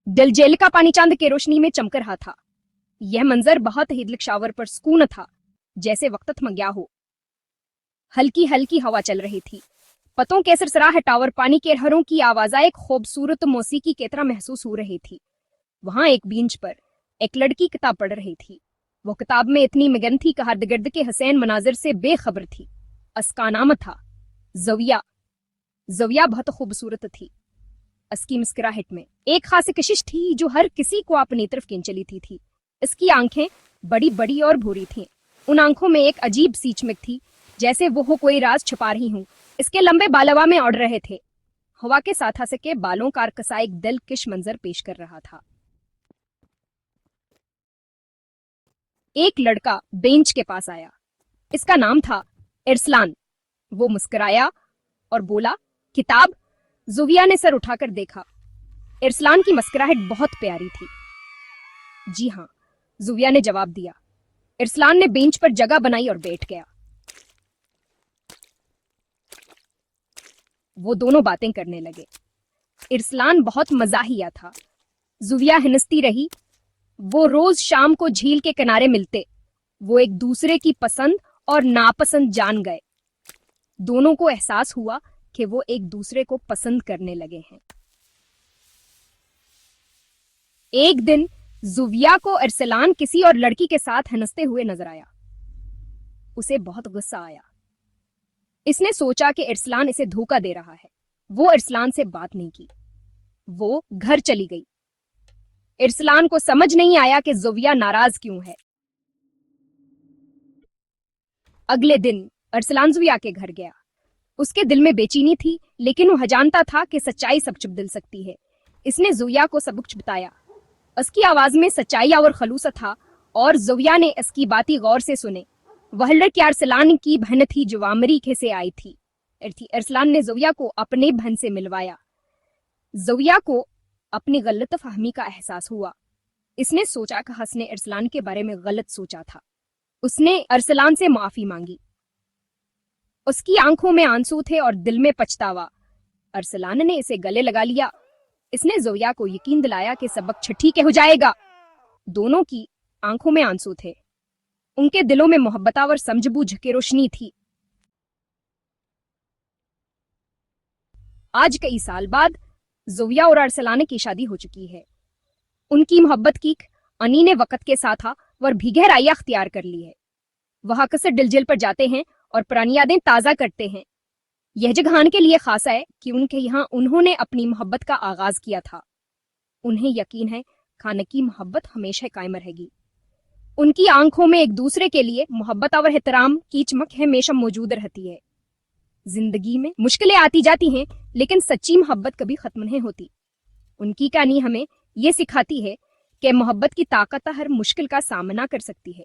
डलझेल का पानी चांद की रोशनी में चमक रहा था। यह मंजर बहुत ही दिलशावर पर सुकून था, जैसे वक्त थम गया हो। हल्की हल्की हवा चल रही थी। पतों के सरसराहट और पानी के लहरों की आवाज़ एक खूबसूरत मौसीकी की तरह महसूस हो रही थी। वहां एक बेंच पर एक लड़की किताब पढ़ रही थी। वो किताब में इतनी मगन थी कि हर्द गिर्द के हसीन मनाजिर से बेखबर थी। उसका नाम था ज़विया। ज़विया बहुत खूबसूरत थी। उसकी मुस्कुराहट में एक खास कशिश थी जो हर किसी को अपनी तरफ खींच लेती थी। इसकी आंखें बड़ी बड़ी और भूरी थीं। उन आंखों में एक अजीब सी चमक थी, जैसे वो कोई राज छुपा रही हूं। इसके लंबे बाल हवा में उड़ रहे थे। हवा के साथ सके बालों का कसा एक दिलकश मंजर पेश कर रहा था। एक लड़का बेंच के पास आया। इसका नाम था इरसलान। वो मुस्कुराया और बोला, किताब? ज़ुविया ने सर उठाकर देखा। इरसलान की मुस्कुराहट बहुत प्यारी थी। जी हाँ, ज़ुविया ने जवाब दिया। इरसलान ने बेंच पर जगह बनाई और बैठ गया। वो दोनों बातें करने लगे। इरसलान बहुत मजाहिया था। ज़ुविया हंसती रही। वो रोज शाम को झील के किनारे मिलते। वो एक दूसरे की पसंद और नापसंद जान गए। दोनों को एहसास हुआ कि वो एक दूसरे को पसंद करने लगे हैं। एक दिन ज़ुविया को इरसलान किसी और लड़की के साथ हंसते हुए नजर आया। उसे बहुत गुस्सा आया। इसने सोचा कि इरसलान इसे धोखा दे रहा है। वो इरसलान से बात नहीं की। वो घर चली गई। इरसलान को समझ नहीं आया कि ज़ुविया नाराज क्यों है। अगले दिन इरसलान ज़ुविया के घर गया। उसके दिल में बेचैनी थी, लेकिन वह जानता था कि सच्चाई सब छुप दिल सकती है। इसने ज़ुविया को सब कुछ बताया। उसकी आवाज में सच्चाई और खलूस था, और ज़ुविया ने इसकी बातें गौर से सुने। वह लड़की अरसलान की बहन थी जो अमेरिका से आई थी। अरसलान ने ज़ुविया को अपने बहन से मिलवाया। ज़ुविया को अपनी गलत फहमी का एहसास हुआ। इसने सोचा कि उसने अरसलान के बारे में गलत सोचा था। उसने अरसलान से माफी मांगी। उसकी आंखों में आंसू थे और दिल में पछतावा। अरसलान ने इसे गले लगा लिया। इसने ज़ुविया को यकीन दिलाया कि सबक ठीक हो जाएगा। दोनों की आंखों में आंसू थे। उनके दिलों में मोहब्बत और समझबूझ की रोशनी थी। आज कई साल बाद ज़ुविया और अरसलान की शादी हो चुकी है। उनकी मोहब्बत की अनी ने वक्त के साथ वर भी गहराई अख्तियार कर ली है। वह अक्सर डलझील पर जाते हैं और पुरानी यादें ताज़ा करते हैं। यह जगह के लिए खास है कि उनके यहाँ उन्होंने अपनी मोहब्बत का आगाज किया था। उन्हें यकीन है खाने की मोहब्बत हमेशा कायम रहेगी। उनकी आंखों में एक दूसरे के लिए मोहब्बत और एहतराम की चमक हमेशा मौजूद रहती है। जिंदगी में मुश्किलें आती जाती हैं, लेकिन सच्ची मोहब्बत कभी खत्म नहीं होती। उनकी कहानी हमें ये सिखाती है कि मोहब्बत की ताकत हर मुश्किल का सामना कर सकती है।